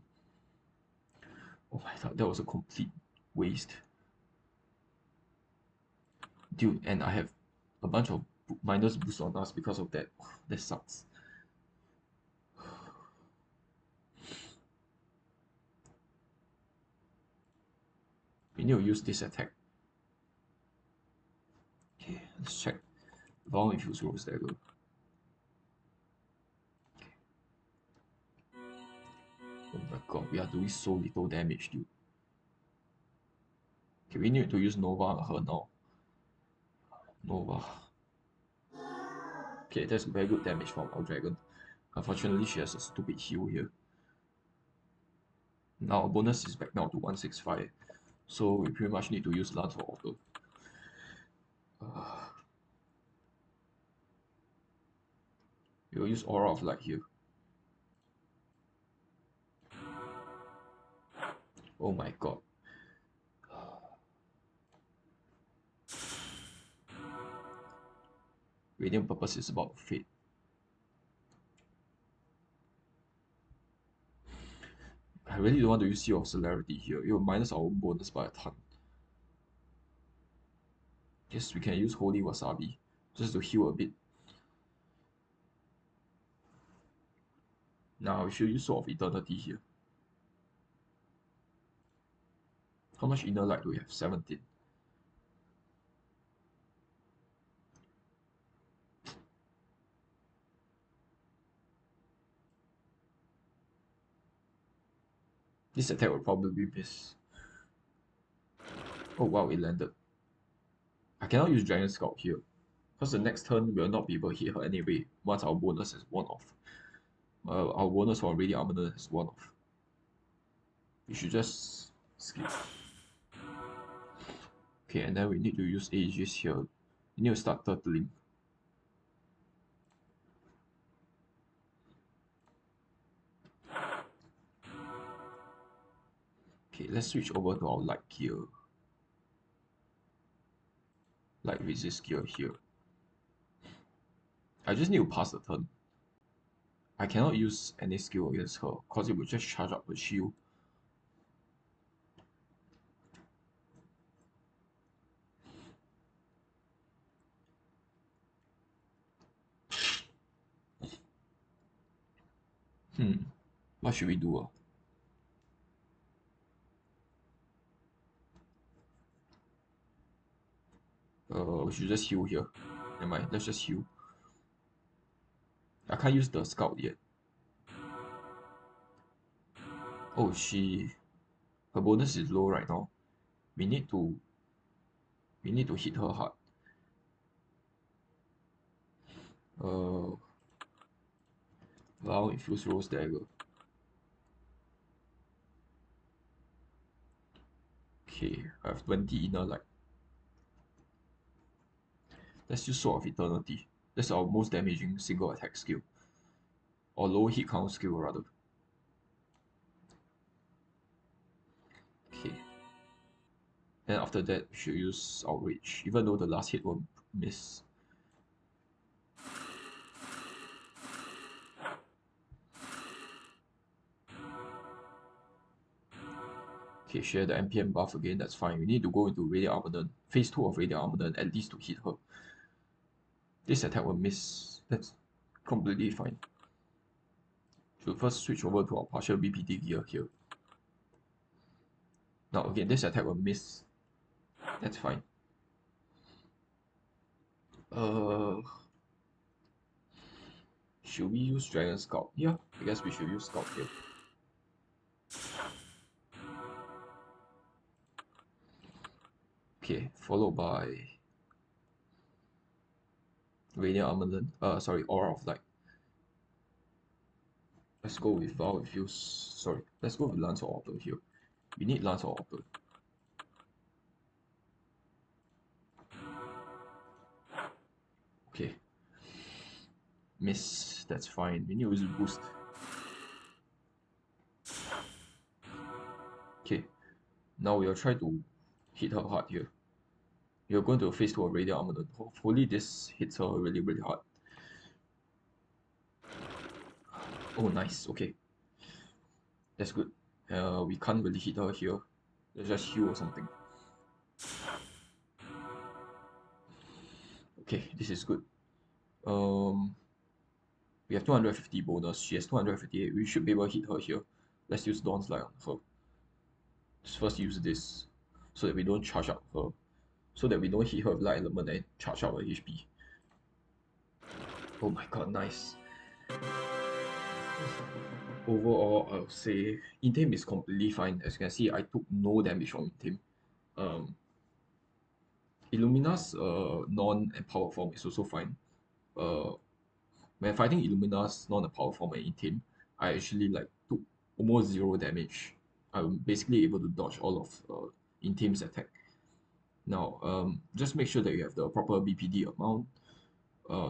Oh my god, that was a complete waste. Dude, and I have a bunch of minus boosts on us because of that. That sucks. We need to use this attack. Okay, let's check. Vow Infused Rose Dagger. Oh my god, we are doing so little damage, dude. Okay, we need to use Nova on her now. Nova. Okay, that's very good damage from our dragon. Unfortunately, she has a stupid heal here. Now our bonus is back now to 165. So we pretty much need to use Lance of Auto. We will use Aura of Light here. Oh my god. Radiant Purpose is about to fade. I really don't want to use Seal of Celerity here. It will minus our bonus by a ton. Yes, we can use Holy Wasabi just to heal a bit. Now we should use Sword of Eternity here. How much Inner Light do we have? 17. This attack will probably miss. Oh wow, it landed. I cannot use Dragon Scalp here, because the next turn we will not be able to hit her anyway, once our bonus is worn off. Our bonus for Radiant Armament is worn off. We should just skip. Okay, and then we need to use Aegis here. We need to start turtling. Okay, let's switch over to our light gear. Light resist gear here. I just need to pass the turn. I cannot use any skill against her, because it will just charge up her shield. What should we do? We should just heal here. Never mind, let's just heal. I can't use the scout yet. Oh, her bonus is low right now. We need to hit her hard. Vow Infused Rose Dagger. Okay, I have 20 Inner Light. Let's use Sword of Eternity. That's our most damaging single attack skill. Or low hit count skill rather. Okay. Then after that, we should use Outrage, even though the last hit will miss. Okay, share the NPM buff again, that's fine. We need to go into Radiant Armament, phase 2 of Radiant Armament, at least to hit her. This attack will miss, that's completely fine. Should first switch over to our partial BPD gear here. Now again, this attack will miss, that's fine. Should we use Dragon Scalp? Yeah, I guess we should use Scalp here. Okay, followed by Radiant Armament. Sorry, Aura of Light. Let's go with Vow Infuse. Sorry, let's go with Lance of Auto here. We need Lance of Auto. Okay. Miss, that's fine. We need to use boost. Okay. Now we'll try to hit her hard here. You're going to phase 2 of Radiant Armament. Hopefully this hits her really, really hard. Oh, nice. Okay, that's good. We can't really hit her here. Let's just heal or something. Okay, this is good. Um, we have 250 bonus. She has 258. We should be able to hit her here. Let's use Dawn's Light on her. Let's first use this so that we don't charge up her. So that we don't hit her with light element and charge up her HP. Oh my god, nice. Overall, I'll say Intaym is completely fine. As you can see, I took no damage from Intaym. Um, Illumina's non and power form is also fine. Uh, when fighting Illumina's non and power form and Intaym, I actually like took almost zero damage. I'm basically able to dodge all of Intaym's attack. Now, just make sure that you have the proper BPD amount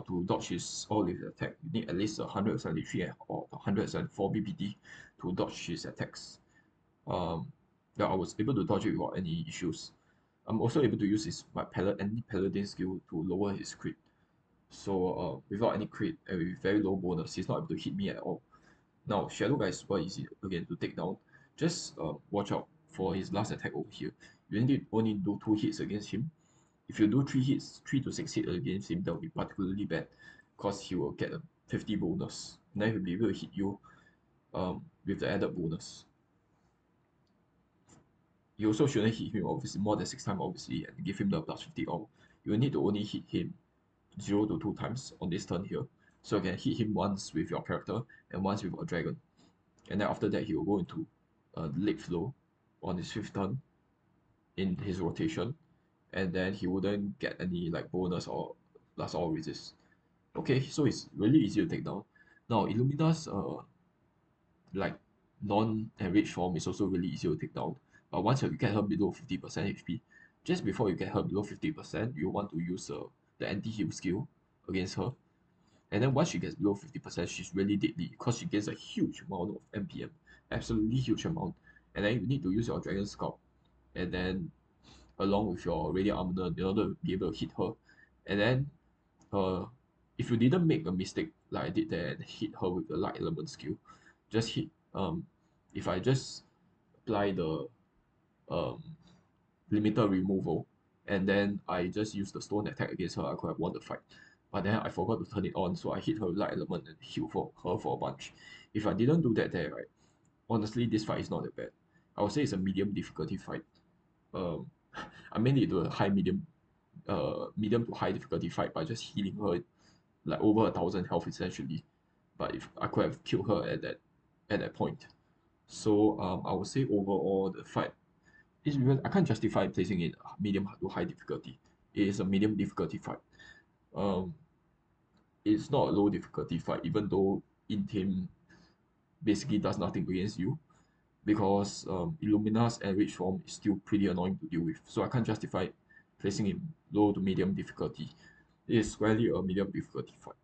to dodge his all his attack. You need at least 173 or 174 BPD to dodge his attacks. Yeah, I was able to dodge it without any issues. I'm also able to use his my anti-paladin skill to lower his crit. So without any crit and with very low bonus, he's not able to hit me at all. Now Shadow Guy is super easy again to take down. Just watch out for his last attack over here. You need to only do 2 hits against him. If you do 3 hits, 3 to 6 hits against him, that will be particularly bad because he will get a 50 bonus. Then he'll be able to hit you with the added bonus. You also shouldn't hit him obviously more than 6 times obviously and give him the plus 50 all. You need to only hit him 0 to 2 times on this turn here. So you can hit him once with your character and once with a dragon. And then after that he will go into late flow on his 5th turn in his rotation. And then he wouldn't get any like bonus or plus all resist. Okay, so it's really easy to take down. Now Illumina's like non-enriched form is also really easy to take down. But once you get her below 50% HP, just before you get her below 50%, you want to use the anti-heal skill against her. And then once she gets below 50%, she's really deadly because she gets a huge amount of MPM, absolutely huge amount. And then you need to use your Dragon Scalp, and then along with your Radiant Armor in order to be able to hit her. And then uh, if you didn't make a mistake like I did there and hit her with the light element skill, just hit if I just apply the um limiter removal and then I just use the stone attack against her, I could have won the fight. But then I forgot to turn it on, so I hit her with light element and heal for her for a bunch. If I didn't do that there, right, honestly this fight is not that bad. I would say it's a medium difficulty fight. Um I made it to a medium to high difficulty fight by just healing her like over 1,000 health essentially. But if I could have killed her at that point. So I would say overall the fight is because I can't justify placing it medium to high difficulty. It is a medium difficulty fight. Um, it's not a low difficulty fight, even though Intaym basically does nothing against you, because Illumina's enriched form is still pretty annoying to deal with. So I can't justify placing it low to medium difficulty. It is squarely a medium difficulty fight.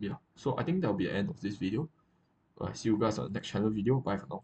Yeah. So I think that'll be the end of this video. See you guys on the next channel video. Bye for now.